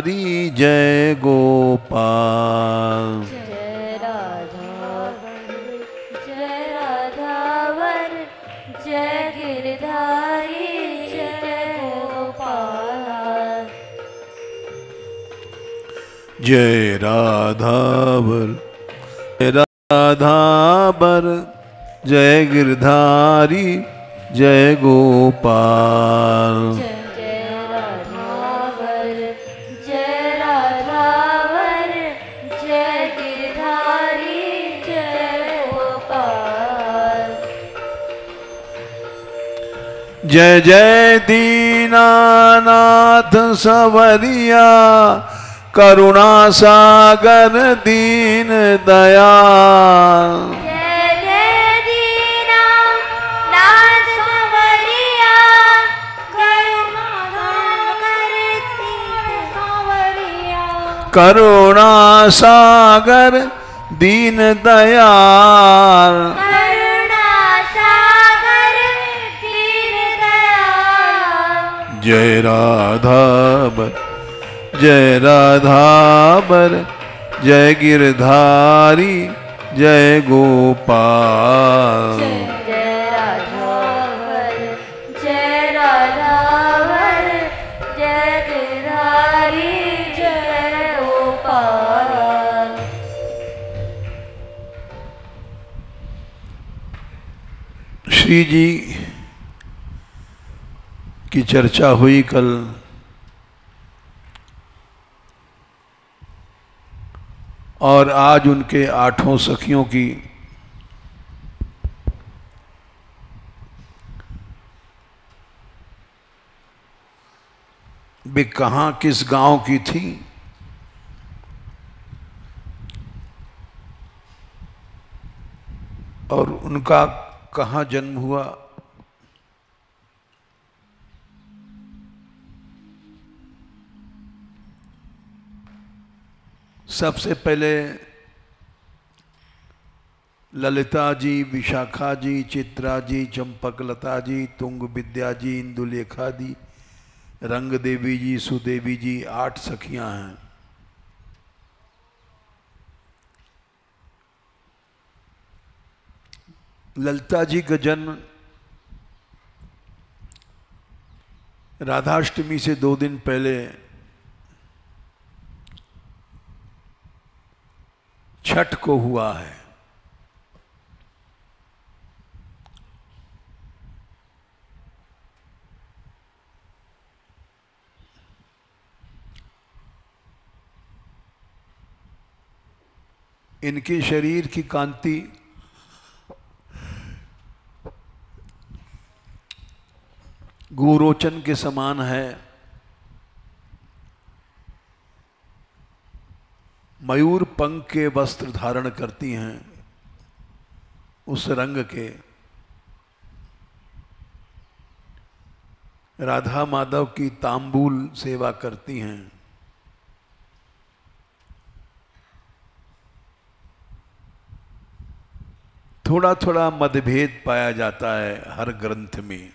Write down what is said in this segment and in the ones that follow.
जय गोपाल। जय राधावर जय राधावर जय गिरधारी जय गोपाल। जय राधावर जय राधावर जय गिरधारी जय गोपाल। जय राधावर जय राधावर जय गिरधारी जय गोपाल। जय जय दीनानाथ सवरिया करुणा सागर दीन दयाल। जय जय दीनानाथ सवरिया करुणा सागर दीन सवरिया। करुणा सागर दीन दयाल। करुणा सागर दीन दयाल। जय राधावर जय राधावर जय गिरधारी जय गोपाल। जय राधावर जय राधावर जय गिरधारी जय गोपाल। श्री जी की चर्चा हुई कल, और आज उनके 8 सखियों की वे कहाँ किस गांव की थी और उनका कहाँ जन्म हुआ, सबसे पहले ललिता जी, विशाखा जी, चित्रा जी, चंपकलता जी, तुंग विद्या जी, इंदुलेखा जी, रंग देवी जी, सुदेवी जी, 8 सखियां हैं। ललिता जी का जन्म राधाष्टमी से 2 दिन पहले छठ को हुआ है। इनके शरीर की कांति गोरोचन के समान है। मयूर पंख के वस्त्र धारण करती हैं, उस रंग के। राधा माधव की तांबूल सेवा करती हैं। थोड़ा थोड़ा मतभेद पाया जाता है हर ग्रंथ में।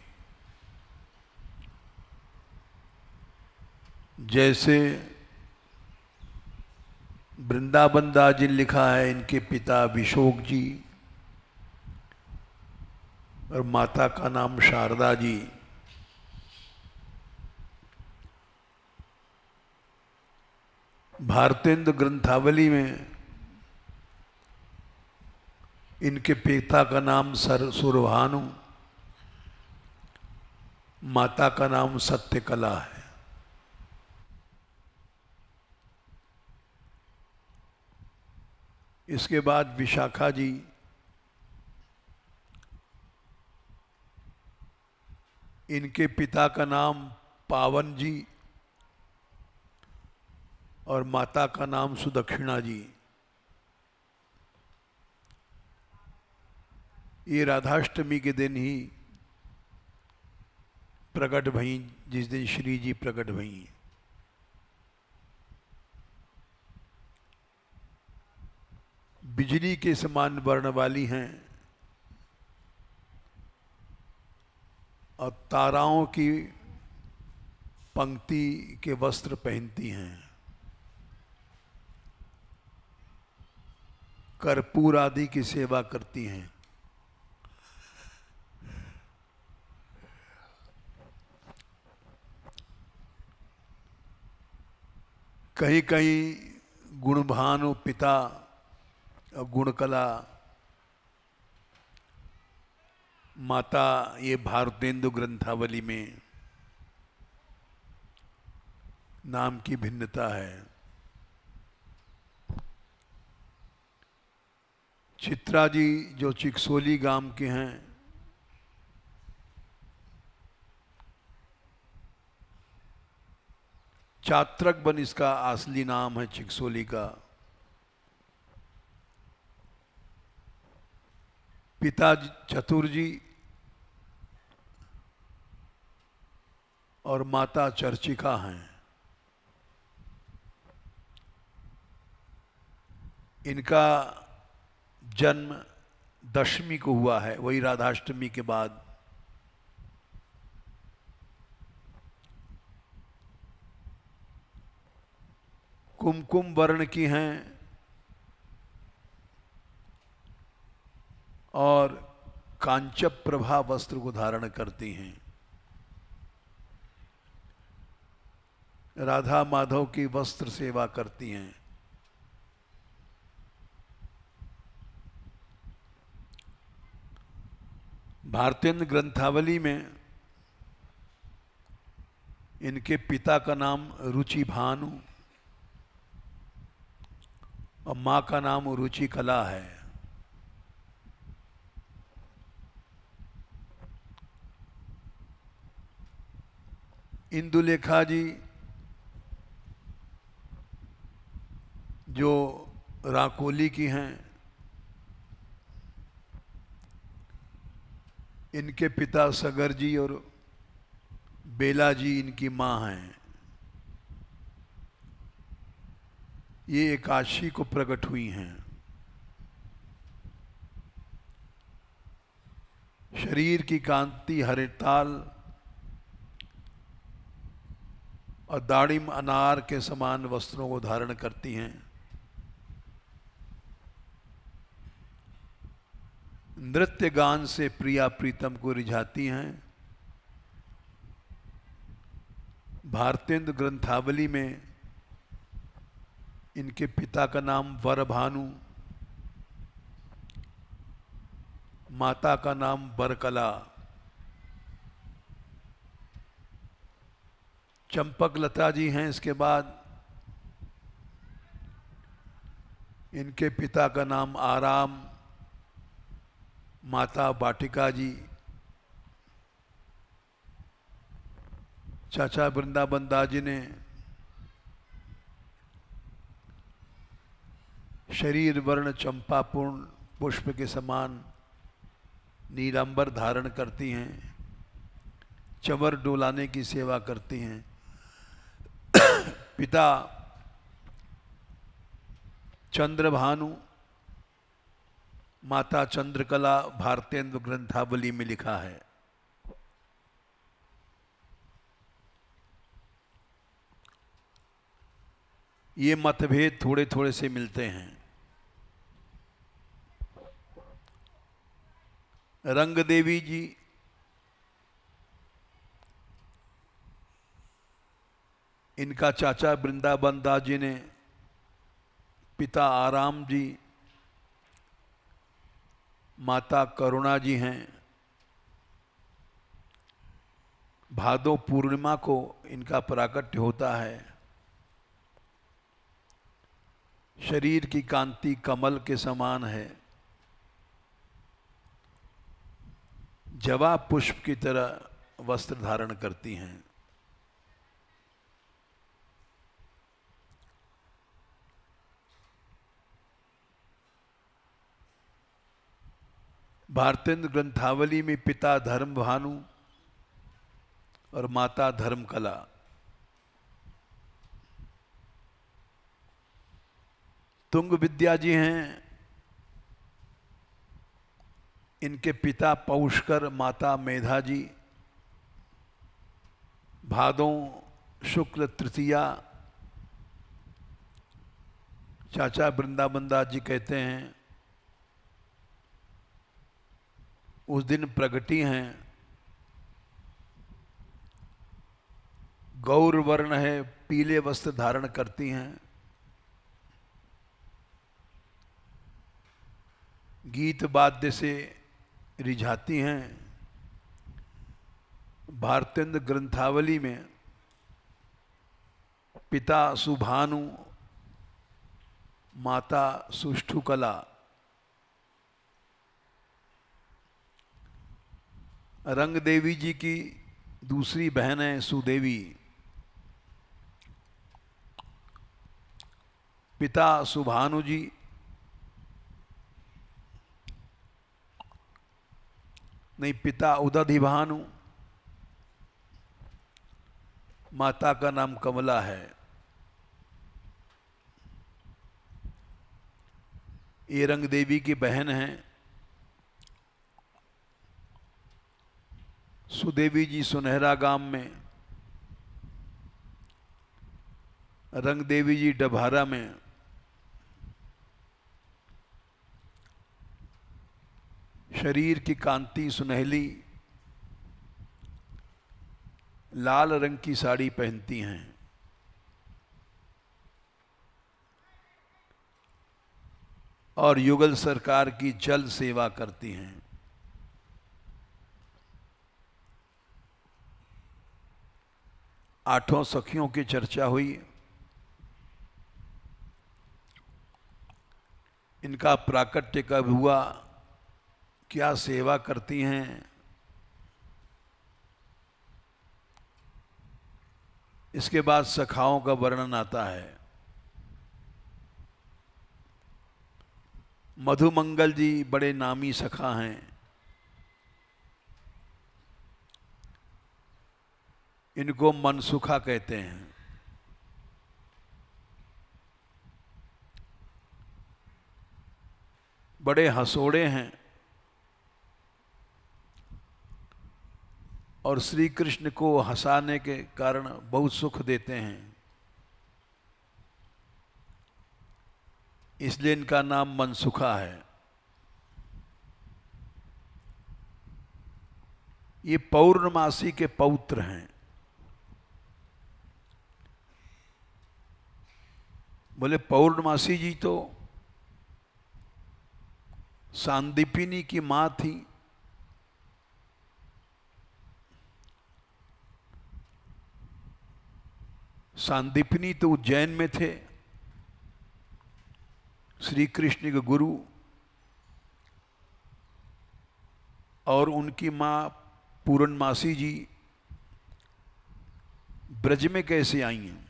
जैसे वृंदावन दास जी लिखा है, इनके पिता विशोक जी और माता का नाम शारदा जी। भारतेंद्र ग्रंथावली में इनके पिता का नाम सुरभानु, माता का नाम सत्यकला है। इसके बाद विशाखा जी, इनके पिता का नाम पावन जी और माता का नाम सुदक्षिणा जी। ये राधाष्टमी के दिन ही प्रकट भई, जिस दिन श्री जी प्रकट भई। बिजली के समान वर्ण वाली हैं और ताराओं की पंक्ति के वस्त्र पहनती हैं। कर्पूर आदि की सेवा करती हैं। कहीं कहीं गुणभानु पिता और गुणकला माता, ये भारतेंदु ग्रंथावली में नाम की भिन्नता है। चित्रा जी जो चिकसोली गांव के हैं, चात्रक बन इसका असली नाम है चिकसोली का। पिता चतुर जी और माता चर्चिका हैं। इनका जन्म दशमी को हुआ है, वही राधाष्टमी के बाद। कुमकुम वर्ण की हैं और कांचप प्रभा वस्त्र को धारण करती हैं। राधा माधव की वस्त्र सेवा करती हैं। भारतेंद्र ग्रंथावली में इनके पिता का नाम रुचि भानु और मां का नाम रुचि कला है। इंदुलेखा जी जो राकोली की हैं, इनके पिता सगर जी और बेला जी इनकी मां हैं। ये एकादशी को प्रकट हुई हैं। शरीर की कांति हरिताल और दाड़िम अनार के समान वस्त्रों को धारण करती हैं। नृत्य गान से प्रिया प्रीतम को रिझाती हैं। भारतेंद्र ग्रंथावली में इनके पिता का नाम वरभानु, माता का नाम बरकला। चंपक लता जी हैं इसके बाद। इनके पिता का नाम आराम, माता बाटिका जी। चाचा वृंदावन दास जी ने शरीर वर्ण चंपापूर्ण पुष्प के समान नीलांबर धारण करती हैं। चंवर डोलाने की सेवा करती हैं। पिता चंद्रभानु, माता चंद्रकला, भारतेंद्र ग्रंथावली में लिखा है। ये मतभेद थोड़े थोड़े से मिलते हैं। रंग देवी जी इनका चाचा वृंदावन दास जी ने, पिता आराम जी, माता करुणा जी हैं। भादो पूर्णिमा को इनका प्राकट्य होता है। शरीर की कांति कमल के समान है। जवा पुष्प की तरह वस्त्र धारण करती हैं। भारतेंद्र ग्रंथावली में पिता धर्मभानु और माता धर्मकला। तुंग विद्या जी हैं। इनके पिता पौष्कर, माता मेधा जी। भादों शुक्ल तृतीया चाचा वृंदावन दास जी कहते हैं उस दिन प्रगटी हैं, गौर वर्ण है, पीले वस्त्र धारण करती हैं, गीत वाद्य से रिझाती हैं। भारतेंद्र ग्रंथावली में पिता सुभानु, माता सुष्ठुकला, रंग देवी जी की दूसरी बहन है सुदेवी। पिता सुभानु जी, नहीं पिता उदधिभानु, माता का नाम कमला है। ये रंग देवी की बहन है। सुदेवी जी सुनहरा गांव में, रंग देवी जी डभारा में। शरीर की कांति सुनहली, लाल रंग की साड़ी पहनती हैं। और युगल सरकार की जल सेवा करती हैं। आठों सखियों की चर्चा हुई। इनका प्राकट्य कब हुआ, क्या सेवा करती हैं, इसके बाद सखाओं का वर्णन आता है। मधुमंगल जी बड़े नामी सखा हैं। इनको मनसुखा कहते हैं। बड़े हंसोड़े हैं और श्री कृष्ण को हंसाने के कारण बहुत सुख देते हैं, इसलिए इनका नाम मनसुखा है। ये पौर्णमासी के पौत्र हैं। बोले पौर्णमासी जी तो सांदीपिनी की मां थी। सांदीपनी तो उज्जैन में थे, श्री कृष्ण के गुरु, और उनकी मां पूर्णमासी जी ब्रज में कैसे आई हैं?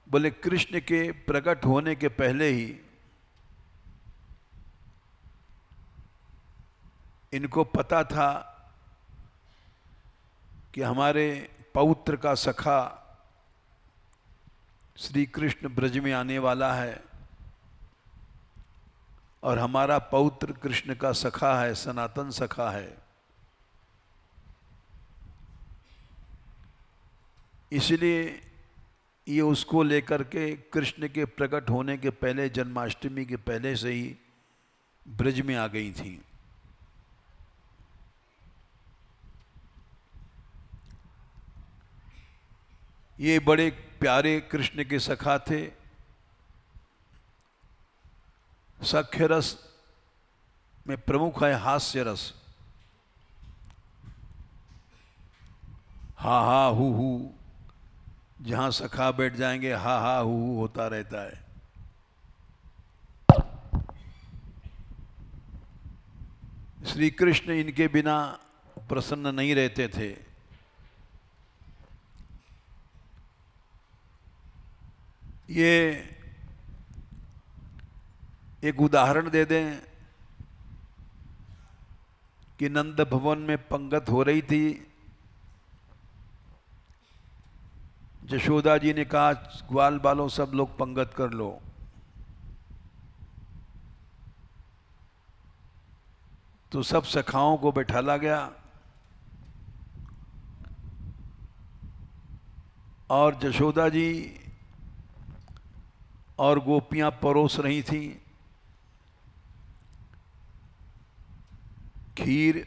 बोले कृष्ण के प्रकट होने के पहले ही इनको पता था कि हमारे पौत्र का सखा श्री कृष्ण ब्रज में आने वाला है और हमारा पौत्र कृष्ण का सखा है, सनातन सखा है। इसलिए ये उसको लेकर के कृष्ण के प्रकट होने के पहले, जन्माष्टमी के पहले से ही ब्रज में आ गई थी। ये बड़े प्यारे कृष्ण के सखा थे। सख्य रस में प्रमुख है हास्य रस। हा हा हु हु, जहां सखा बैठ जाएंगे हा हा हु हु होता रहता है। श्री कृष्ण इनके बिना प्रसन्न नहीं रहते थे। ये एक उदाहरण दे दें कि नंद भवन में पंगत हो रही थी। यशोदा जी ने कहा ग्वाल बालों सब लोग पंगत कर लो। तो सब सखाओं को बैठाला गया और यशोदा जी और गोपियां परोस रही थी। खीर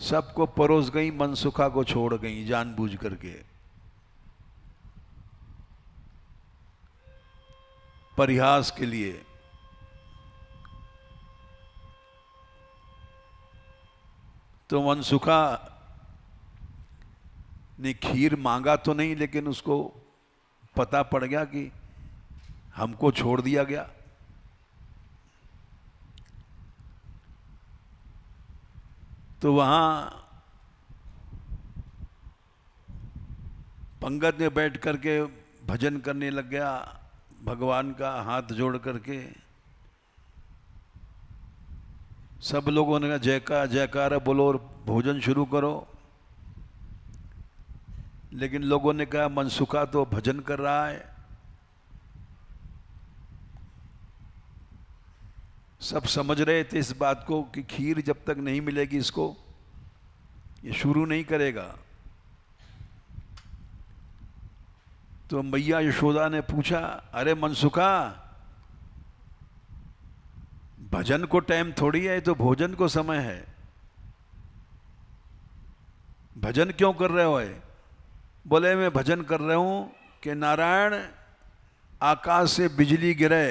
सबको परोस गई, मनसुखा को छोड़ गई जानबूझ करके। परिहास के लिए। तो मनसुखा ने खीर मांगा तो नहीं, लेकिन उसको पता पड़ गया कि हमको छोड़ दिया गया। तो वहां पंगत में बैठ करके भजन करने लग गया, भगवान का हाथ जोड़ करके। सब लोगों ने कहा जयकार जयकार बोलो और भोजन शुरू करो। लेकिन लोगों ने कहा मनसुखा तो भजन कर रहा है। सब समझ रहे थे इस बात को कि खीर जब तक नहीं मिलेगी इसको, ये शुरू नहीं करेगा। तो मैया यशोदा ने पूछा, अरे मनसुखा, भजन को टाइम थोड़ी है, तो भोजन को समय है। भजन क्यों कर रहे हो? बोले मैं भजन कर रहा हूं कि नारायण आकाश से बिजली गिरे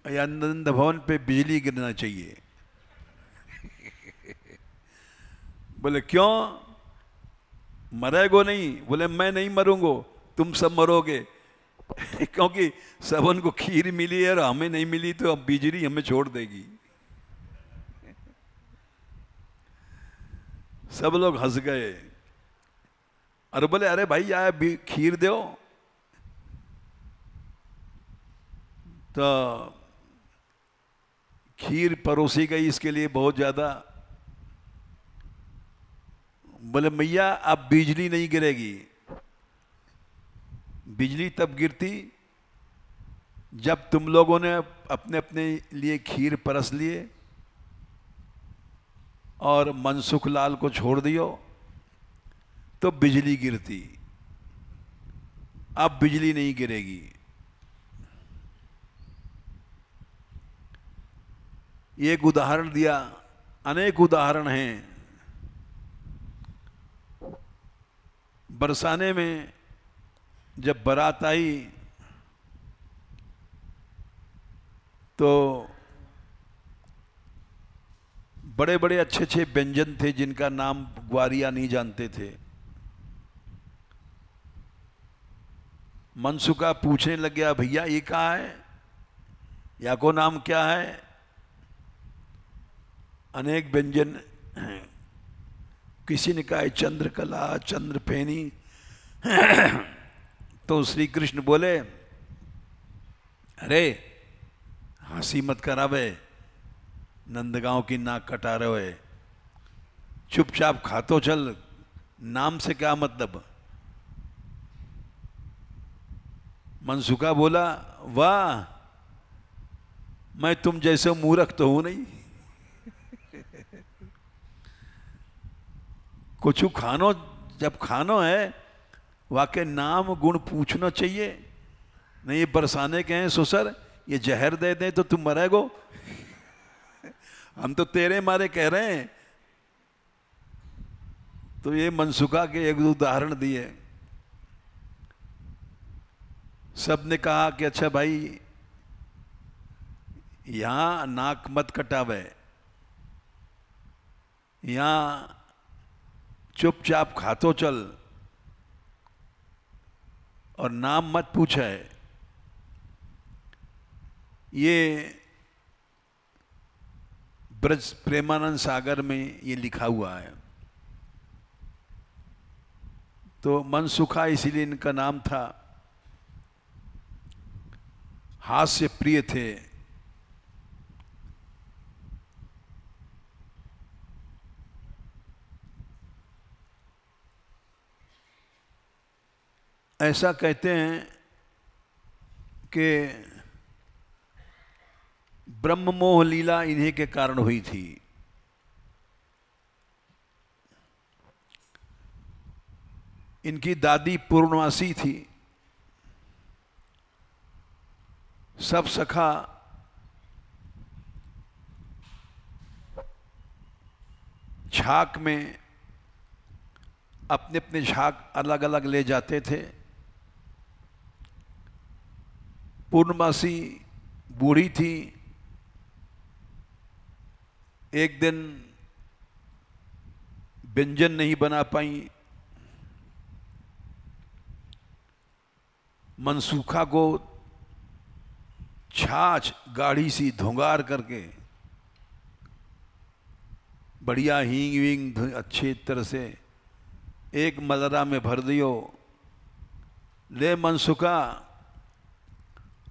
या नंद भवन पे बिजली गिरना चाहिए। बोले क्यों, मरेगो नहीं? बोले मैं नहीं मरूंगो, तुम सब मरोगे। क्योंकि सबन को खीर मिली है और हमें नहीं मिली, तो अब बिजली हमें छोड़ देगी। सब लोग हंस गए और बोले अरे भाई आया खीर दो। तो खीर परोसी गई इसके लिए बहुत ज्यादा। बोले मैया अब बिजली नहीं गिरेगी। बिजली तब गिरती जब तुम लोगों ने अपने अपने लिए खीर परस लिए और मनसुख लाल को छोड़ दियो, तो बिजली गिरती। अब बिजली नहीं गिरेगी। एक उदाहरण दिया, अनेक उदाहरण हैं। बरसाने में जब बारात आई तो बड़े बड़े अच्छे अच्छे व्यंजन थे जिनका नाम ग्वारिया नहीं जानते थे। मनसुखा पूछने लग गया, भैया ये कहाँ है, या को नाम क्या है? अनेक व्यंजन, किसी ने कहा है चंद्रकला, चंद्रफेनी। तो श्री कृष्ण बोले, अरे हंसी मत करावे, नंदगांव की नाक कटा रहे हो, चुपचाप खा तो चल, नाम से क्या मतलब? मनसुखा बोला, वाह, मैं तुम जैसे मूर्ख तो हूं नहीं। कुछ खानो, जब खानो है वाके नाम गुण पूछना चाहिए। नहीं ये बरसाने के हैं ससुर, ये जहर दे दे तो तुम मरेगो। हम तो तेरे मारे कह रहे हैं। तो ये मनसुखा के एक उदाहरण दिए। सबने कहा कि अच्छा भाई यहां नाक मत कटावे, यहां चुपचाप खातो चल और नाम मत पूछे। ये ब्रज प्रेमानंद सागर में ये लिखा हुआ है। तो मनसुखा इसीलिए इनका नाम था। हास्य प्रिय थे। ऐसा कहते हैं कि ब्रह्म मोह लीला इन्हीं के कारण हुई थी। इनकी दादी पूर्णवासी थी। सब सखा छाक में अपने अपने छाक अलग अलग ले जाते थे। पूर्णमासी बूढ़ी थी, एक दिन व्यंजन नहीं बना पाई। मनसूखा को छाछ गाढ़ी सी धुंगार करके बढ़िया हींग वींग अच्छी तरह से एक मलरा में भर दियो। ले मनसूखा,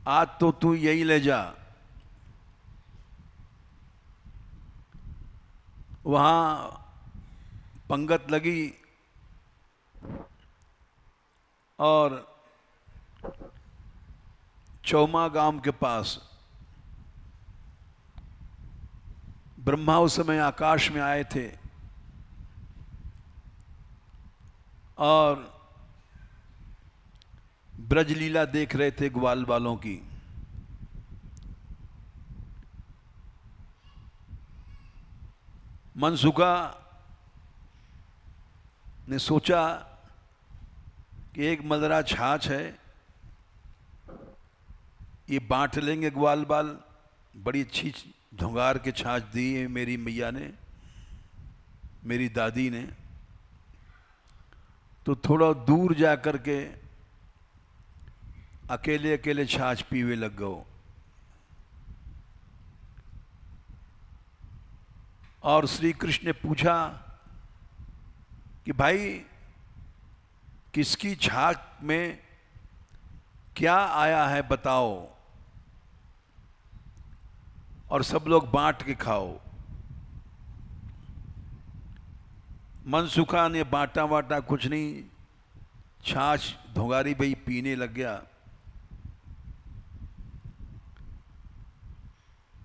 आज तो तू यही ले जा। वहां पंगत लगी और चौमा गांव के पास ब्रह्मा उस समय आकाश में आए थे और ब्रजलीला देख रहे थे ग्वाल बालों की। मनसूखा ने सोचा कि एक मदरा छाछ है, ये बांट लेंगे ग्वाल बाल। बड़ी अच्छी धुंगार के छाछ दी है मेरी मैया ने, मेरी दादी ने। तो थोड़ा दूर जा कर के अकेले अकेले छाछ पीवे लग गए। और श्री कृष्ण ने पूछा कि भाई किसकी छाछ में क्या आया है बताओ, और सब लोग बांट के खाओ। मनसूखा ने बांटा वाटा कुछ नहीं, छाछ धुंगारी भाई पीने लग गया।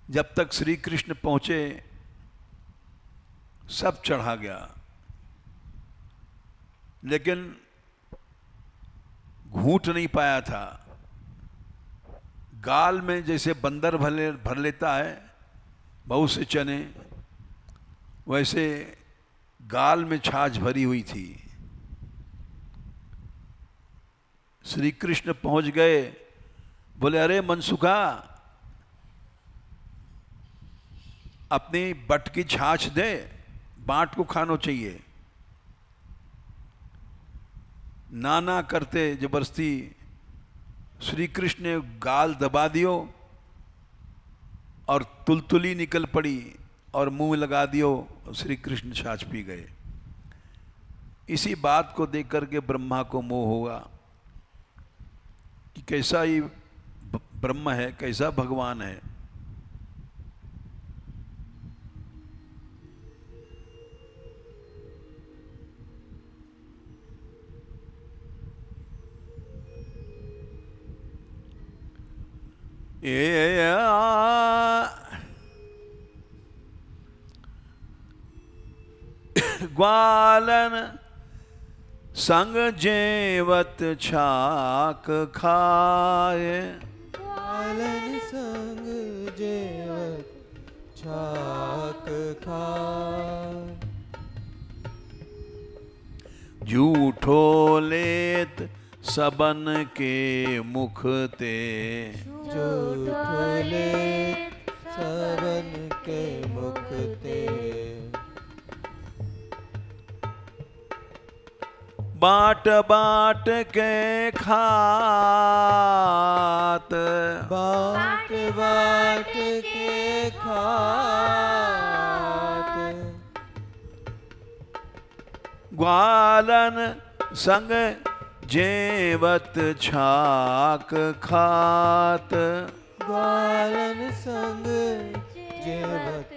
जब तक श्री कृष्ण पहुंचे सब चढ़ा गया, लेकिन घूंट नहीं पाया था। गाल में जैसे बंदर भर लेता है बहुत से चने, वैसे गाल में छाछ भरी हुई थी। श्री कृष्ण पहुंच गए, बोले अरे मनसूखा, अपनी बट की छाछ दे, बांट को खाना चाहिए। नाना करते जबरदस्ती श्री कृष्ण ने गाल दबा दियो और तुलतुली निकल पड़ी और मुंह लगा दियो। श्री कृष्ण छाछ पी गए। इसी बात को देख करके ब्रह्मा को मोह हुआ कि कैसा ही ब्रह्म है, कैसा भगवान है। ग्वालन संग जेवत छाक खाए, ग्वालन संग जेवत छाक खाए। झूठो लेत सबन के मुख ते, झूठो लेत सबन के मुख ते। बाट बाट के खात, बाट बाट के खात। ग्वालन संग जेवत छाक खात, ग्वालन संग जेवत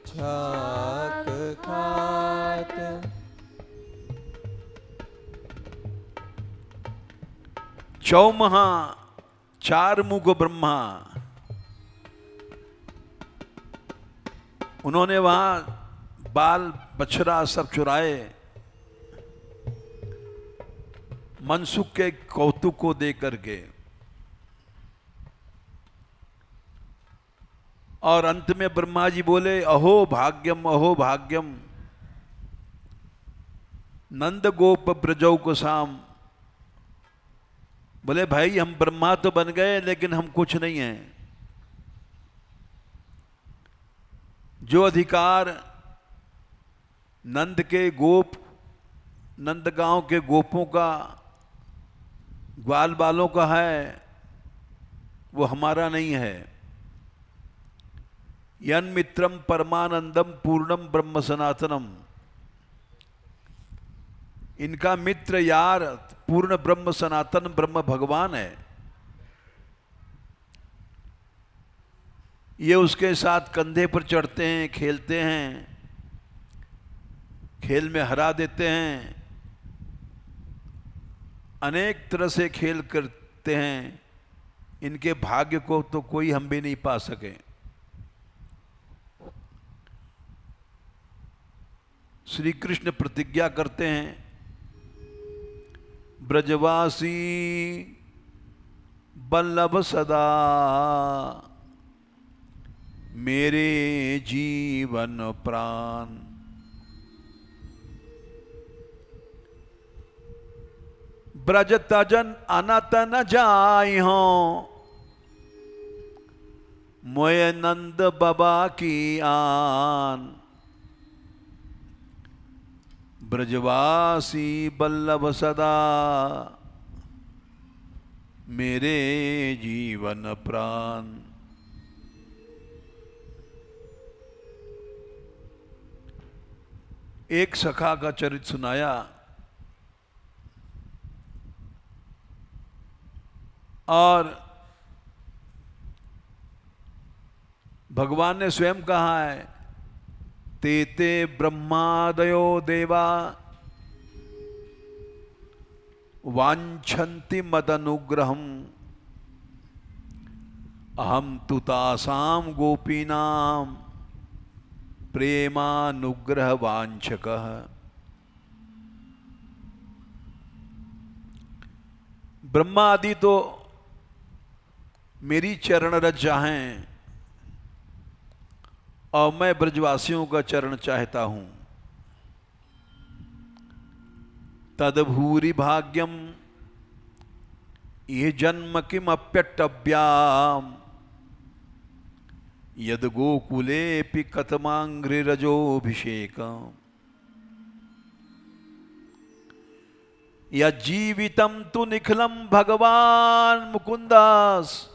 छाक खात। चौमहा चार मुख ब्रह्मा, उन्होंने वहां बाल बछड़ा सब चुराए। मनसुख के कौतुक को देख करके, और अंत में ब्रह्मा जी बोले अहो भाग्यम, अहो भाग्यम, नंद गोप ब्रजौ को साम, बोले भाई हम ब्रह्मा तो बन गए लेकिन हम कुछ नहीं हैं। जो अधिकार नंद के गोप, नंदगांव के गोपों का, ग्वाल बालों का है, वो हमारा नहीं है। यन मित्रम परमानंदम पूर्णम ब्रह्म सनातनम, इनका मित्र यार पूर्ण ब्रह्म सनातन ब्रह्म भगवान है। ये उसके साथ कंधे पर चढ़ते हैं, खेलते हैं, खेल में हरा देते हैं, अनेक तरह से खेल करते हैं। इनके भाग्य को तो कोई हम भी नहीं पा सके। श्री कृष्ण प्रतिज्ञा करते हैं, ब्रजवासी बल्लभ सदा मेरे जीवन प्राण। ब्रज तजन अनत न जाई हो, मोय नंद बाबा की आन। ब्रजवासी बल्लभ सदा मेरे जीवन प्राण। एक सखा का चरित्र सुनाया और भगवान ने स्वयं कहा है, तेते ब्रह्मादयो देवा वांछन्ति मदनुग्रहम् अहम तु तासाम गोपीनाम प्रेमानुग्रह वांछकः। ब्रह्मा आदि तो मेरी चरण रज चाहें और मैं ब्रजवासियों का चरण चाहता हूं। तदभूरि भाग्यम ये जन्म किम अप्यटव्याम यद गोकुलेपि कतमांग्रिरजोभिषेकम् यज्जीवितं तु निखिलं भगवान मुकुंदास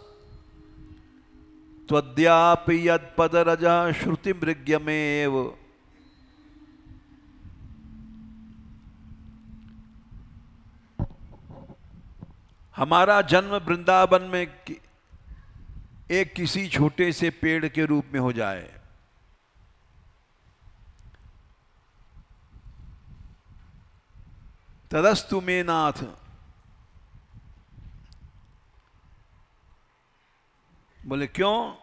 त्वद्यापि यत्पदरजः श्रुतिमृग्यमेव। हमारा जन्म वृंदावन में एक किसी छोटे से पेड़ के रूप में हो जाए, तदस्तु मे नाथ। बोले क्यों?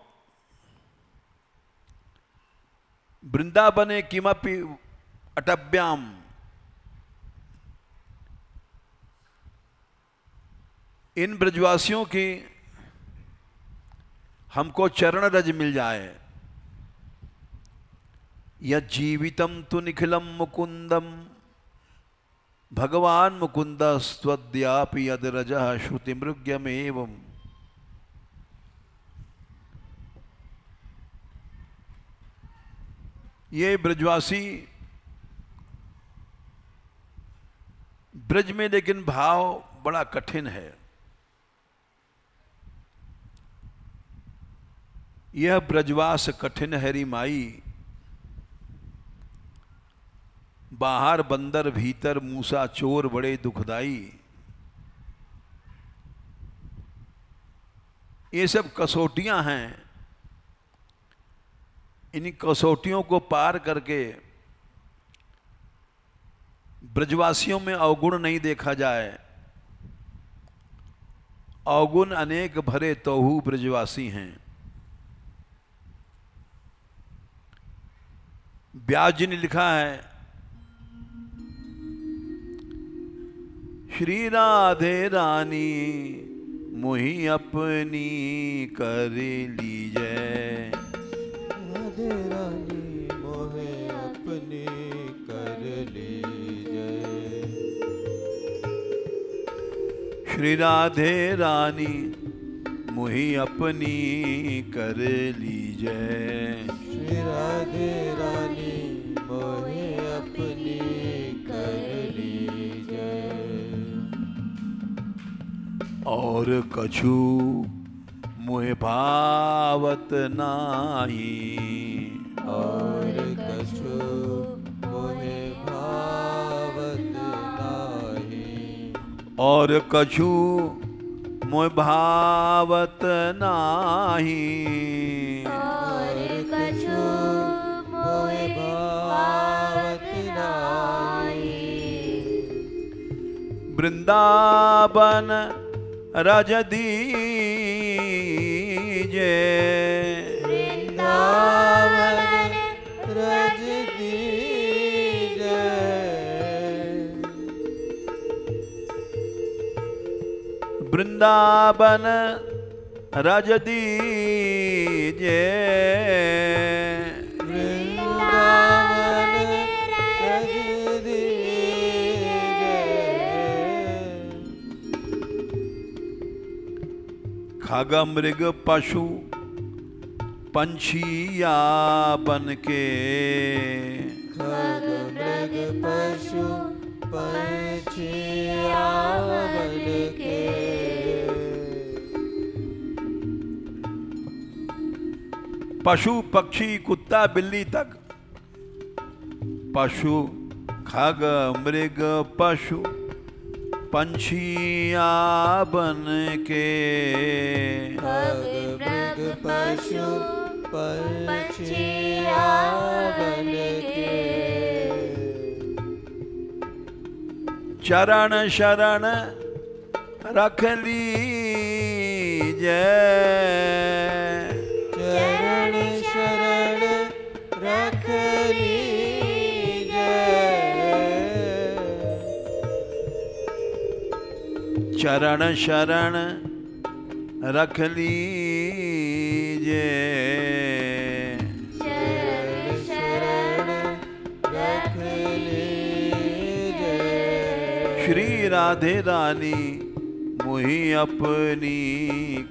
वृंदावने किमपि अटव्याम, इन ब्रजवासियों की हमको चरण रज मिल जाए। यज्जीवितं तु निखिलं मुकुंदम भगवान मुकुंदस्त्वद्यापि यद्रजः श्रुतिमृग्यमेवम्। ये ब्रजवासी ब्रज में, लेकिन भाव बड़ा कठिन है। यह ब्रजवास कठिन हैरी माई, बाहर बंदर भीतर मूसा चोर बड़े दुखदाई। ये सब कसौटियां हैं। इन कसौटियों को पार करके ब्रजवासियों में अवगुण नहीं देखा जाए। अवगुण अनेक भरे तोहू ब्रजवासी हैं। व्यास जी ने लिखा है, श्री राधे रानी मोहि अपनी कर लीजै। राधे रानी मोहे अपनी कर लीजै। श्री राधे रानी मुही अपनी कर लीजै। श्री राधे रानी मोहे अपनी कर लीजै। और कछु मुहे भावत नाही। और कछु मोहे भावत नाही। और कछु मोह भावत नाही। और कछु मोहे भावत नाही। वृंदावन रज दीजे। वृंदावन रज दीजै। वृंदावन रज दीजे। वृंदावन रज दीजै। खग मृग पशु पंछिया बन के। खग मृग पशु पंछिया बन के। पशु पक्षी कुत्ता बिल्ली तक। पशु खग मृग पशु पंछिया बन के। खग मृग पशु पंछिया बन के। चरण शरण रख लीजै। चरण शरण रख लीजै। चरण शरण रख लीजै। चरण शरण रख लीजै। श्री राधे रानी मुही अपनी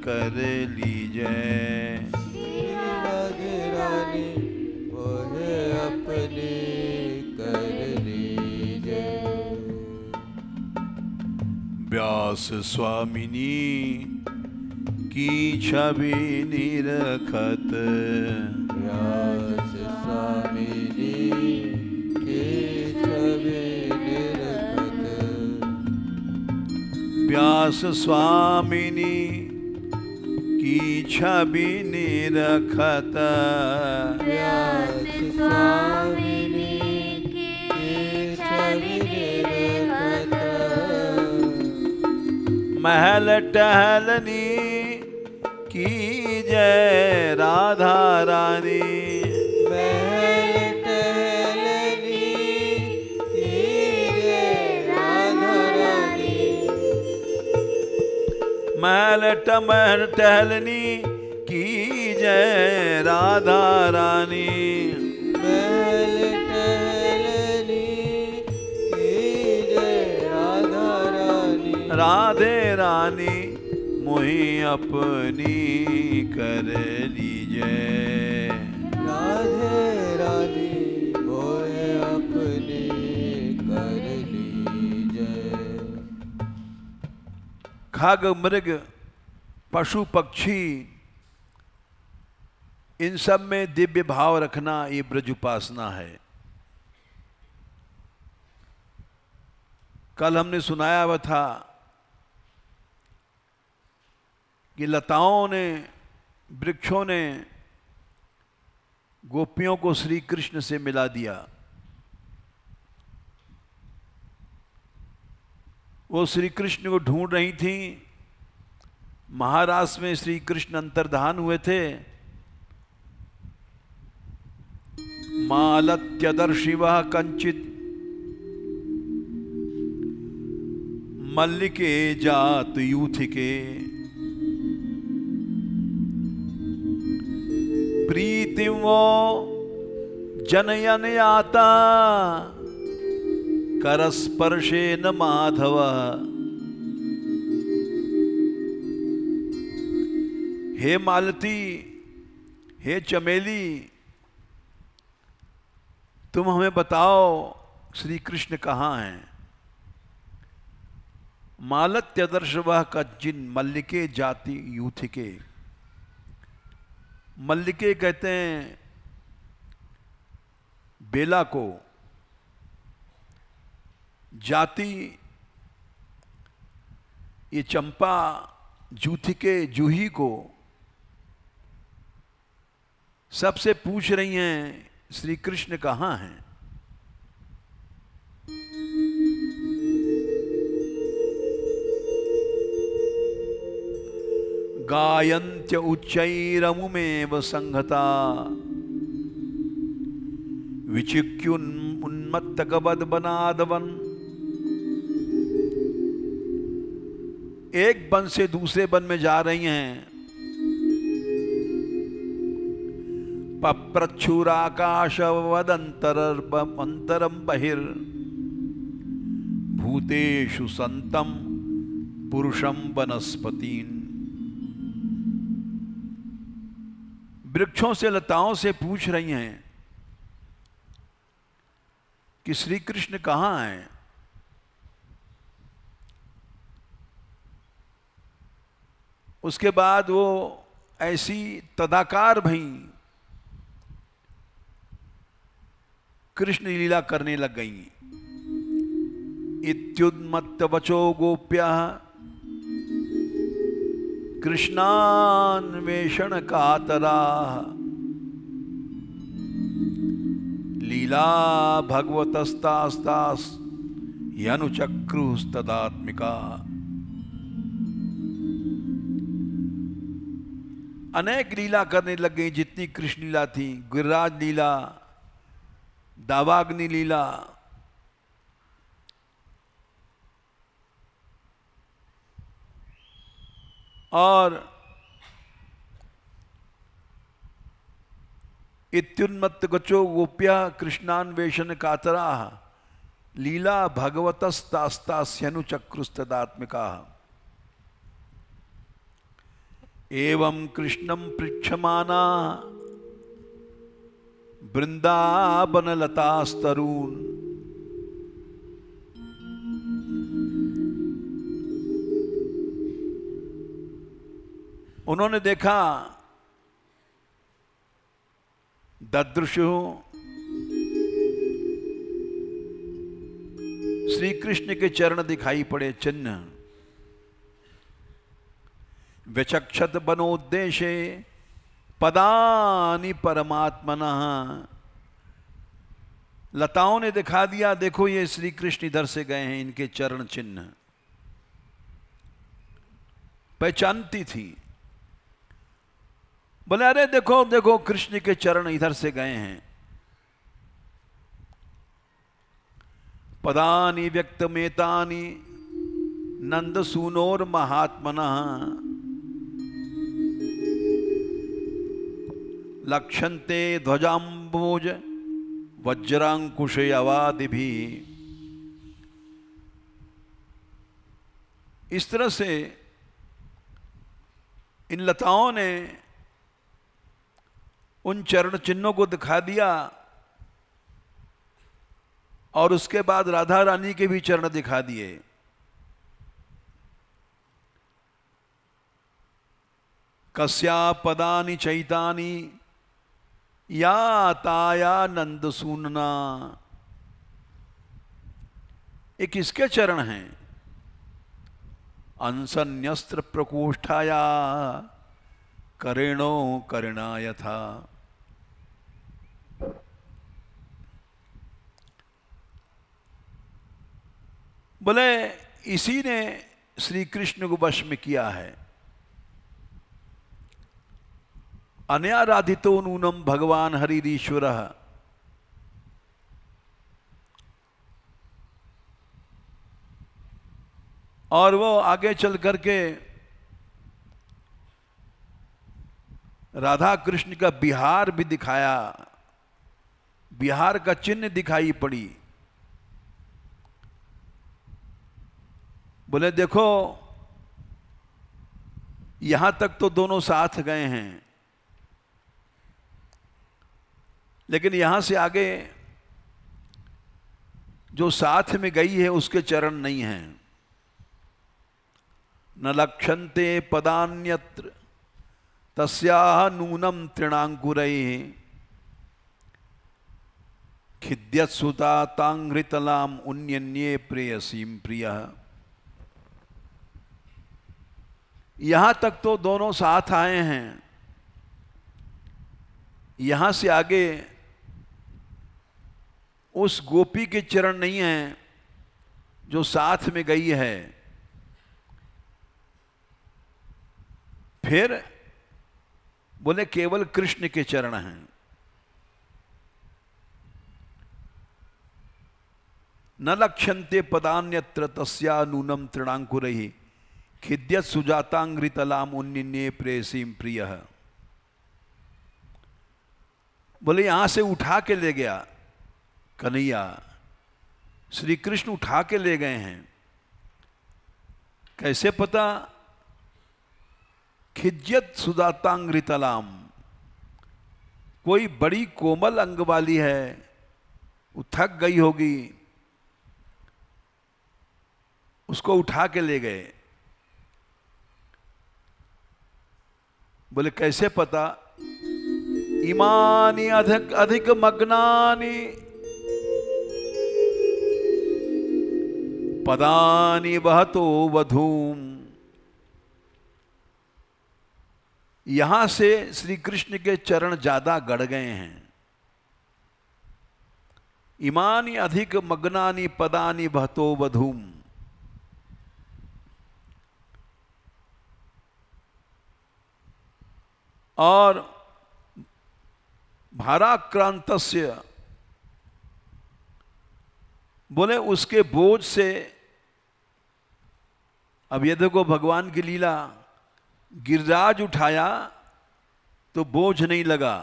कर लीजै। श्री राधे रानी मोहे अपनी कर लीजै। व्यास स्वामिनी की छवि निरखत। व्यास स्वामिनी की छवि निरखत। व्यास स्वामिनी की छवि निरखत। व्यास स्वामिनी की छवि निरखत। महल टहलनी की जय राधा रानी। महल टहलनी की जय राधा रानी। महल टहलनी की जय राधा रानी। महल टहलनी की जय राधा रानी। राधे रानी मुही अपनी कर लीजै। राधे रानी मोहे अपनी कर लीजै। खग मृग पशु पक्षी इन सब में दिव्य भाव रखना ये ब्रज उपासना है। कल हमने सुनाया हुआ था कि लताओं ने वृक्षों ने गोपियों को श्री कृष्ण से मिला दिया। वो श्री कृष्ण को ढूंढ रही थी। महाराष्ट्र में श्री कृष्ण अंतर्धान हुए थे। मालत्यदर्शिव कंचित मल्लिके जात यूथिके। प्रीतिम वो जनयन आता करस्पर्शेन माधव। हे मालती, हे चमेली, तुम हमें बताओ श्री कृष्ण कहाँ हैं। मालत्यदर्श वह कज्जिन मल्लिके जाति यूथिके। मल्लिके कहते हैं बेला को, जाति ये चंपा, जूथिके जूही को। सबसे पूछ रही हैं श्री कृष्ण कहाँ हैं। गायन्त्य उच्चैरमुमेव संहता विचिक्युन्मत्तकवद्वनादवन। एक वन से दूसरे वन में जा रही हैं। पप्रच्छुराकाशवदंतरम बहिर भूतेषु संतम पुरुषम वनस्पतीन। वृक्षों से, लताओं से पूछ रही हैं कि श्री कृष्ण कहाँ हैं। उसके बाद वो ऐसी तदाकार भई कृष्ण लीला करने लग गई। इत्युन्मत्त वचो गोप्यः कृष्णान्वेषण कातराः लीला भगवतस्तास्तास् यनुचक्रुस्तदात्मिका। अनेक लीला करने लग गई जितनी कृष्ण लीला थी। गिरिराज लीला, दावाग्नि लीला, और इत्युन्मत्त गचो गोप्या कृष्णान्वेषण कातरा लीला भगवतस्तास्तास्यनुचक्रुस्तदात्मिका। एवं कृष्णं पृच्छमाना वृंदावनलतास्तरून। उन्होंने देखा, ददृशु श्री कृष्ण के चरण दिखाई पड़े, चिन्ह। विचक्षत बनोद्देशे पदानि परमात्मनः। लताओं ने दिखा दिया, देखो ये श्री कृष्ण इधर से गए हैं, इनके चरण चिन्ह। पहचानती थी, बोले अरे देखो देखो कृष्ण के चरण इधर से गए हैं। पदानि व्यक्तमेतानि नंदसूनोर महात्मनः लक्षन्ते ध्वजाम्बोज वज्रांकुशे अवादिभि। इस तरह से इन लताओं ने उन चरण चिन्हों को दिखा दिया, और उसके बाद राधा रानी के भी चरण दिखा दिए। कस्या पदानि चैतानि या ताया नंदसूनना। ये किसके चरण हैं? अंसन्यस्त्र प्रकोष्ठाया करेणो करिणाय था। बोले इसी ने श्री कृष्ण को वश में किया है। अनयाराधितो नूनम भगवान हरिरीश्वरः। और वो आगे चल करके राधा कृष्ण का बिहार भी दिखाया, बिहार का चिन्ह दिखाई पड़ी। बोले देखो यहां तक तो दोनों साथ गए हैं, लेकिन यहां से आगे जो साथ में गई है उसके चरण नहीं हैं। न लक्षन्ते पदान्यत्र तस्याह नूनम तृणांकुरैः खिद्यत्सुता तांघ्रितलाम उन्यन्ये प्रेयसीम प्रियः। यहां तक तो दोनों साथ आए हैं, यहां से आगे उस गोपी के चरण नहीं हैं जो साथ में गई है। फिर बोले केवल कृष्ण के चरण हैं। न लक्ष्यन्ते पदान्यत्र तस्या नूनम तृणांकुरैः खिद्यत् सुजातांघ्रितलाम उन्निन्ये प्रेयसीम प्रियः। बोले यहां से उठा के ले गया कन्हैया, श्री कृष्ण उठा के ले गए हैं। कैसे पता? खिज्यत सुदातांघ्रितलाम, कोई बड़ी कोमल अंग वाली है, वो थक गई होगी, उसको उठा के ले गए। बोले कैसे पता? इमानी अधिक अधिक मग्नानि पदानि बहतो वधूम। यहां से श्री कृष्ण के चरण ज्यादा गड़ गए हैं। इमानी अधिक मग्नानि पदानि बहतो वधूम। और भाराक्रांतस्य, बोले उसके बोझ से, अब ये देखो भगवान की लीला, गिरिराज उठाया तो बोझ नहीं लगा,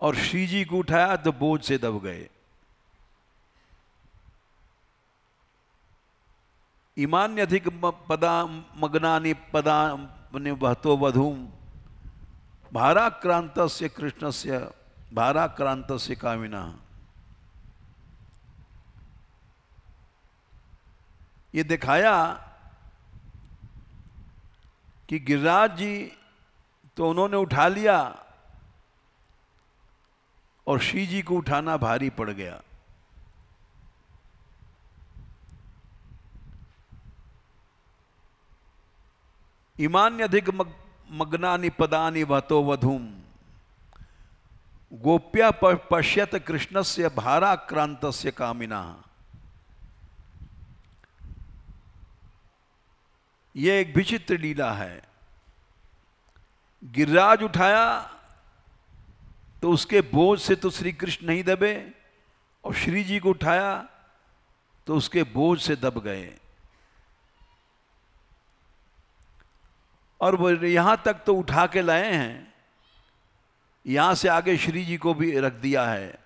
और श्री जी को उठाया तो बोझ से दब गए। इमान्य अधिक पदा मग्नानि पदा बहतो वधूम भाराक्रांतस्य कृष्णस्य भाराक्रांतस्य कामिनः। ये दिखाया कि गिरिराज जी तो उन्होंने उठा लिया और श्री जी को उठाना भारी पड़ गया। इमान्य अधिक मग्नानि पदानि वहतो वधूम गोप्या पश्यत कृष्णस्य भाराक्रांतस्य कामिनः। ये एक विचित्र लीला है। गिरिराज उठाया तो उसके बोझ से तो श्री कृष्ण नहीं दबे, और श्री जी को उठाया तो उसके बोझ से दब गए। और वो यहां तक तो उठा के लाए हैं, यहां से आगे श्री जी को भी रख दिया है।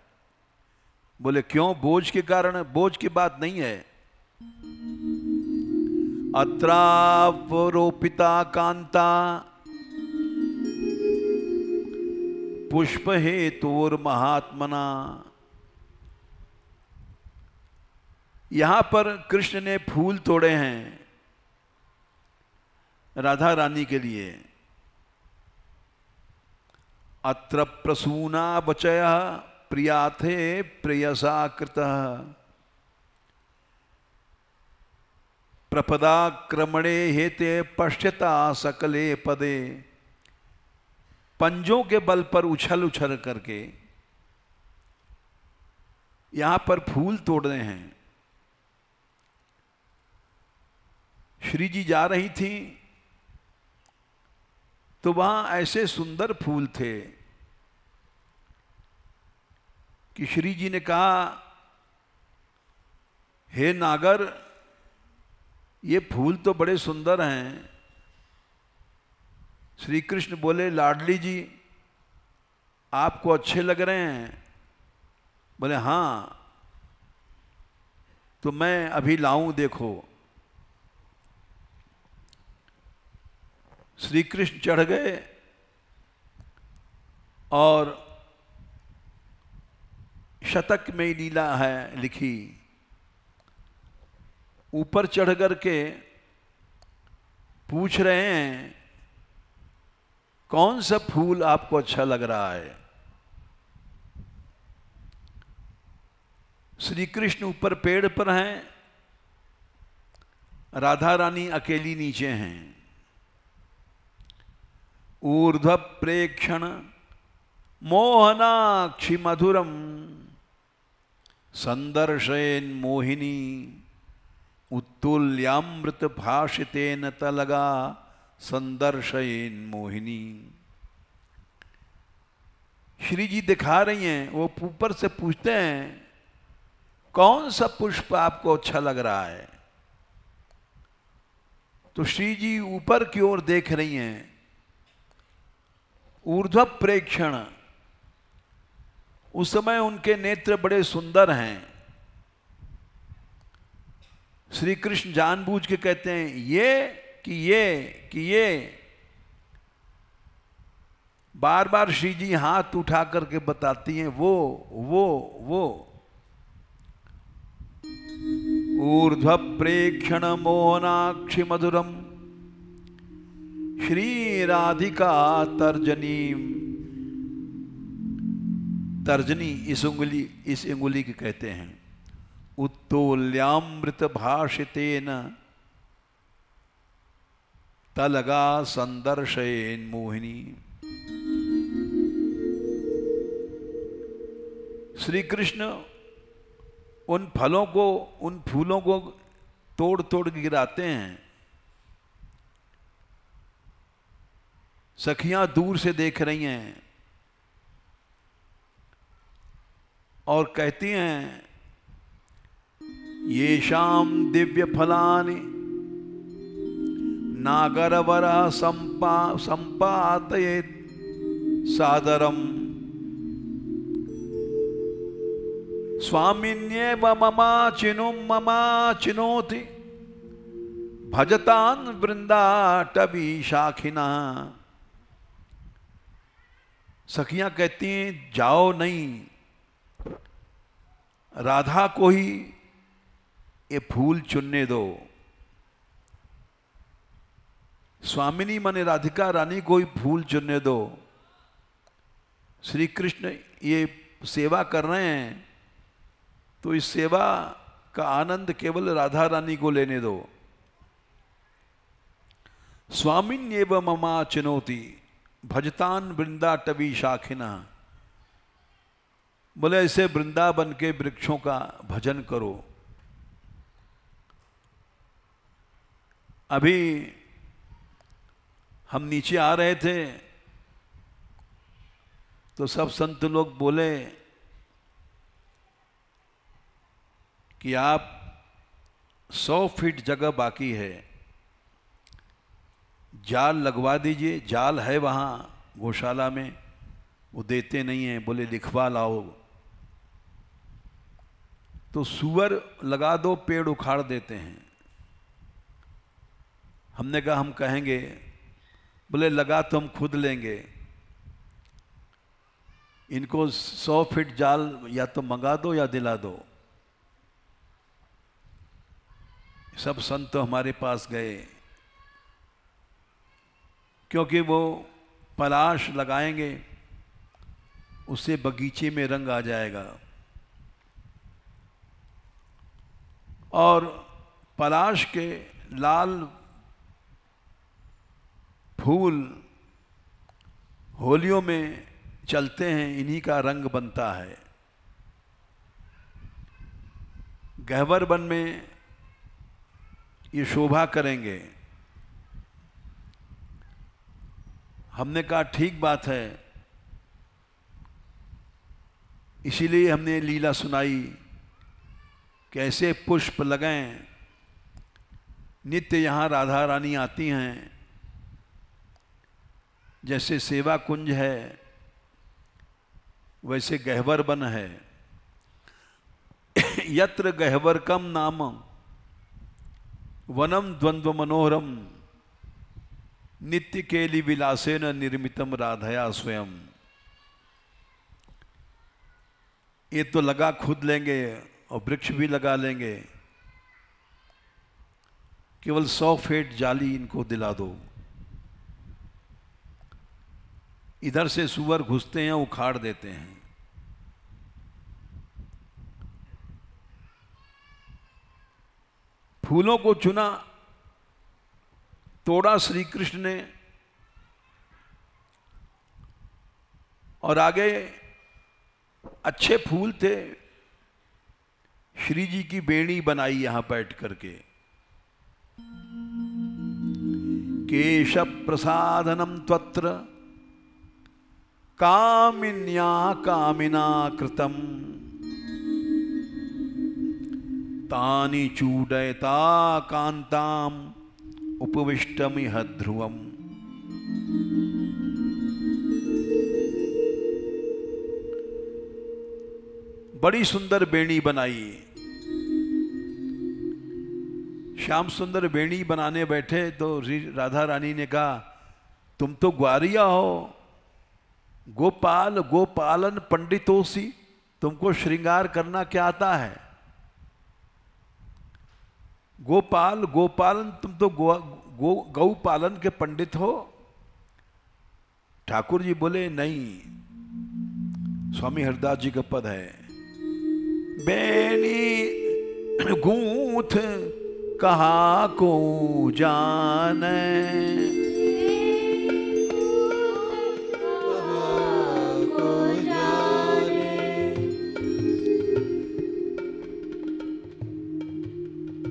बोले क्यों? बोझ के कारण। बोझ की बात नहीं है। अत्रावरोपिता कांता पुष्प हेतुर महात्मना। यहां पर कृष्ण ने फूल तोड़े हैं राधा रानी के लिए। अत्र प्रसूना बचय प्रियाथे प्रेयसा कृतः प्रपदाक्रमणे हेते पश्यता सकले पदे। पंजों के बल पर उछल उछल करके यहां पर फूल तोड़ रहे हैं। श्री जी जा रही थी तो वहां ऐसे सुंदर फूल थे कि श्री जी ने कहा, हे नागर, ये फूल तो बड़े सुंदर हैं। श्री कृष्ण बोले, लाडली जी आपको अच्छे लग रहे हैं? बोले हाँ, तो मैं अभी लाऊं, देखो। श्री कृष्ण चढ़ गए और शतक में लीला है लिखी, ऊपर चढ़ कर के पूछ रहे हैं कौन सा फूल आपको अच्छा लग रहा है। श्री कृष्ण ऊपर पेड़ पर हैं, राधा रानी अकेली नीचे हैं। ऊर्ध्व प्रेक्षण मोहनाक्षी मधुरम संदर्शयन मोहिनी उत्तुल्यामृत भाषितेन तलगा संदर्शयन मोहिनी। श्री जी दिखा रही हैं, वो ऊपर से पूछते हैं कौन सा पुष्प आपको अच्छा लग रहा है। तो श्री जी ऊपर की ओर देख रही हैं, ऊर्ध्व प्रेक्षण। उस समय उनके नेत्र बड़े सुंदर हैं। श्री कृष्ण जानबूझ के कहते हैं ये बार बार श्री जी हाथ उठा करके बताती हैं वो। ऊर्ध्व प्रेक्षण मोहनाक्षी मधुरम श्री राधिका तर्जनी इस उंगली की कहते हैं। उत्तोल्यामृत भाषितेन तलगा संदर्शयन मोहिनी। श्री कृष्ण उन फलों को, उन फूलों को तोड़ तोड़ के गिराते हैं। सखियां दूर से देख रही हैं और कहती हैं ये शाम दिव्य फलानि नागरवर संपातयेत् सादरम स्वामिन्येव ममा चिनोति भजतान वृंदाटवी शाखिना। सखियां कहती हैं जाओ नहीं, राधा को ही ये फूल चुनने दो। स्वामिनी माने राधिका रानी को ही फूल चुनने दो। श्री कृष्ण ये सेवा कर रहे हैं तो इस सेवा का आनंद केवल राधा रानी को लेने दो। स्वामिन्येव ममा चिनोति भजतान वृंदाटवी शाखिना। बोले ऐसे वृंदावन के वृक्षों का भजन करो। अभी हम नीचे आ रहे थे तो सब संत लोग बोले कि आप 100 फीट जगह बाकी है, जाल लगवा दीजिए। जाल है वहाँ गौशाला में, वो देते नहीं हैं, बोले लिखवा लाओ। तो सुअर लगा दो, पेड़ उखाड़ देते हैं। हमने कहा हम कहेंगे, बोले लगा तो हम खुद लेंगे। इनको 100 फीट जाल या तो मंगा दो या दिला दो। सब संत हमारे पास गए क्योंकि वो पलाश लगाएंगे, उससे बगीचे में रंग आ जाएगा। और पलाश के लाल फूल होलियों में चलते हैं, इन्हीं का रंग बनता है। गह्वर वन में ये शोभा करेंगे। हमने कहा ठीक बात है, इसीलिए हमने लीला सुनाई कैसे पुष्प लगाएं। नित्य यहाँ राधा रानी आती हैं, जैसे सेवा कुंज है वैसे गह्वर वन है। यत्र गह्वरकम नाम वनम द्वंद्व मनोहरम नित्य केली विलासेन निर्मितम राधया स्वयं। ये तो लगा खुद लेंगे और वृक्ष भी लगा लेंगे, केवल 100 फीट जाली इनको दिला दो। इधर से सुअर घुसते हैं, उखाड़ देते हैं। फूलों को चुना, तोड़ा श्री कृष्ण ने, और आगे अच्छे फूल थे, श्री जी की बेणी बनाई यहां बैठ करके। केश प्रसादनम त्वत्र कामिन्या कामिना कृतम तानि चूडयता कांताम उपविष्टमिह ध्रुवम। बड़ी सुंदर बेणी बनाई। श्याम सुंदर बेणी बनाने बैठे तो राधा रानी ने कहा, तुम तो ग्वारिया हो, गोपाल गोपालन पंडितोसी, तुमको श्रृंगार करना क्या आता है? गोपाल गोपालन, तुम तो गौ पालन के पंडित हो। ठाकुर जी बोले नहीं, स्वामी हरदास जी का पद है, बेनी गूंथ कहा को जाने,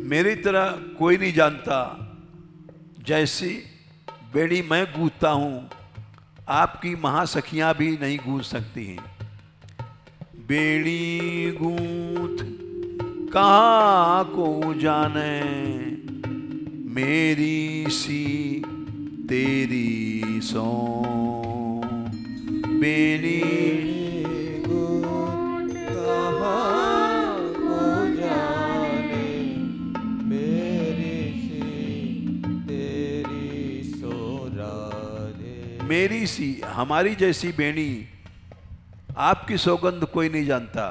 मेरी तरह कोई नहीं जानता। जैसी बेड़ी मैं गूंथता हूं, आपकी महासखियां भी नहीं गूंथ सकती हैं। बेड़ी गूंथ कहाँ को जाने, मेरी सी तेरी सो, बेड़ी गूंथ कहाँ को जाने, मेरी सी तेरी सो राधे। मेरी सी, हमारी जैसी बेणी, आपकी सौगंध कोई नहीं जानता।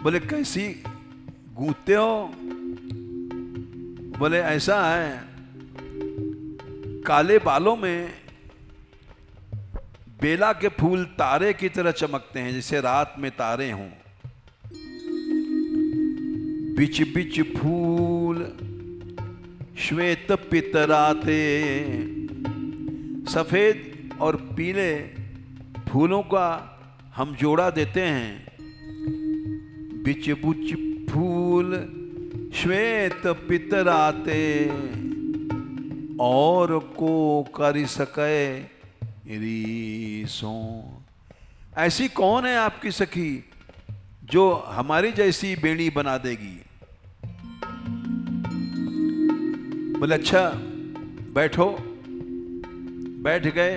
बोले कैसी गूंथते हो? बोले ऐसा है, काले बालों में बेला के फूल तारे की तरह चमकते हैं, जैसे रात में तारे हों। बिच बिच फूल श्वेत पितराते, सफेद और पीले फूलों का हम जोड़ा देते हैं। बिच बुच फूल श्वेत पितराते, और को कर सके रीसों। ऐसी कौन है आपकी सखी जो हमारी जैसी बेणी बना देगी? बोले अच्छा बैठो। बैठ गए।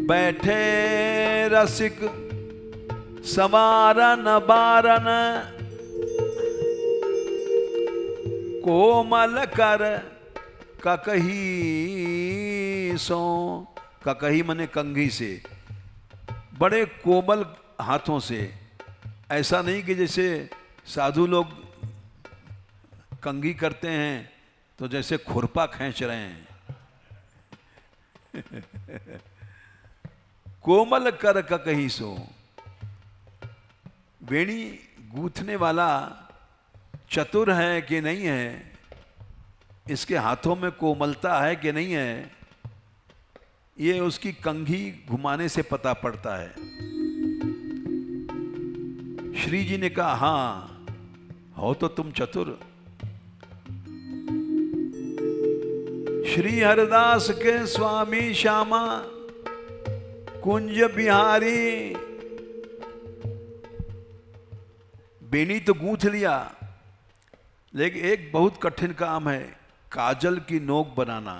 बैठे रसिक समारन बारन, कोमल कर ककही सो। ककही मने कंघी से, बड़े कोमल हाथों से। ऐसा नहीं कि जैसे साधु लोग कंघी करते हैं तो जैसे खुरपा खींच रहे हैं। कोमल कर ककही सो। बेणी गूंथने वाला चतुर है कि नहीं है, इसके हाथों में कोमलता है कि नहीं है, ये उसकी कंघी घुमाने से पता पड़ता है। श्री जी ने कहा हाँ, हो तो तुम चतुर। श्री हरदास के स्वामी श्यामा कुंज बिहारी। बेनी तो गूंथ लिया, लेकिन एक बहुत कठिन काम है, काजल की नोक बनाना।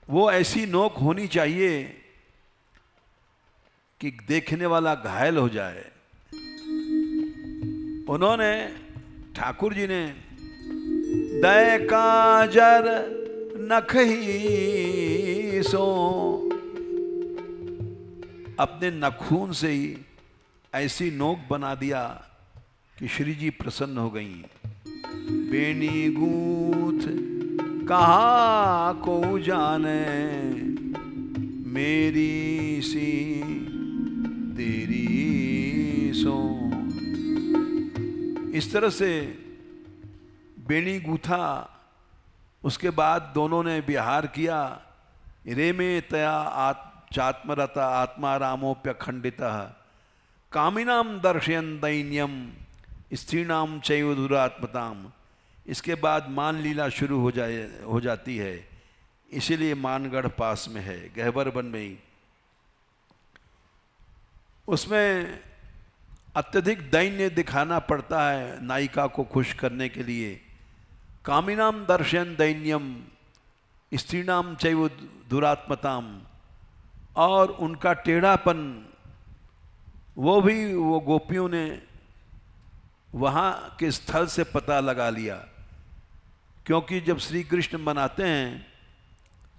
वो ऐसी नोक होनी चाहिए कि देखने वाला घायल हो जाए। उन्होंने ठाकुर जी ने दय काजर नखही सो, अपने नखून से ही ऐसी नोक बना दिया कि श्री जी प्रसन्न हो गई। बेनी गूंथ कहा को जाने, मेरी सी तेरी सो। इस तरह से बेनी गूथा। उसके बाद दोनों ने विहार किया। रे में तया चात्मरता आत्मा रामोप्यखंडितः, कामिनाम दर्शयन दैन्यम स्त्रीणाम चैव दुरात्मताम। इसके बाद मान लीला शुरू हो जाती है। इसीलिए मानगढ़ पास में है, गहबर वन में ही। उसमें अत्यधिक दैन्य दिखाना पड़ता है नायिका को खुश करने के लिए। कामिनाम दर्शन दैन्यम स्त्रीणाम चैव दुरात्मताम। और उनका टेढ़ापन वो गोपियों ने वहाँ के स्थल से पता लगा लिया। क्योंकि जब श्री कृष्ण मनाते हैं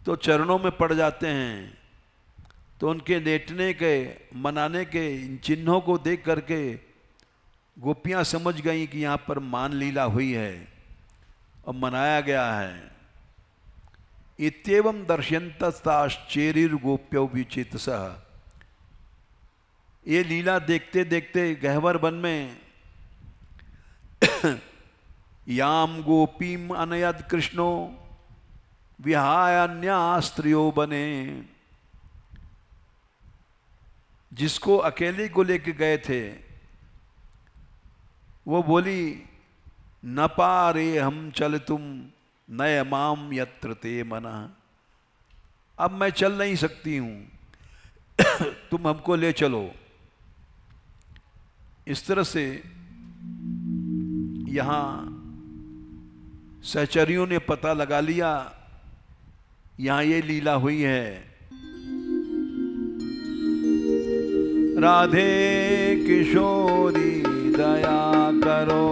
तो चरणों में पड़ जाते हैं, तो उनके लेटने के मनाने के इन चिन्हों को देख करके गोपियाँ समझ गई कि यहाँ पर मान लीला हुई है और मनाया गया है। इत्येवं दर्शयन्तस्ताश्चेरिर गोप्यो विचितसः। ये लीला देखते देखते गहवर वन में याम गोपीम अनयद कृष्णो विहाय अन्यास्त्रियो बने। जिसको अकेले को लेके गए थे वो बोली, न पारे हम चल तुम नय माम यत्र ते मना। अब मैं चल नहीं सकती हूं, तुम हमको ले चलो। इस तरह से यहां सहचरियों ने पता लगा लिया यहां ये लीला हुई है। राधे किशोरी दया करो।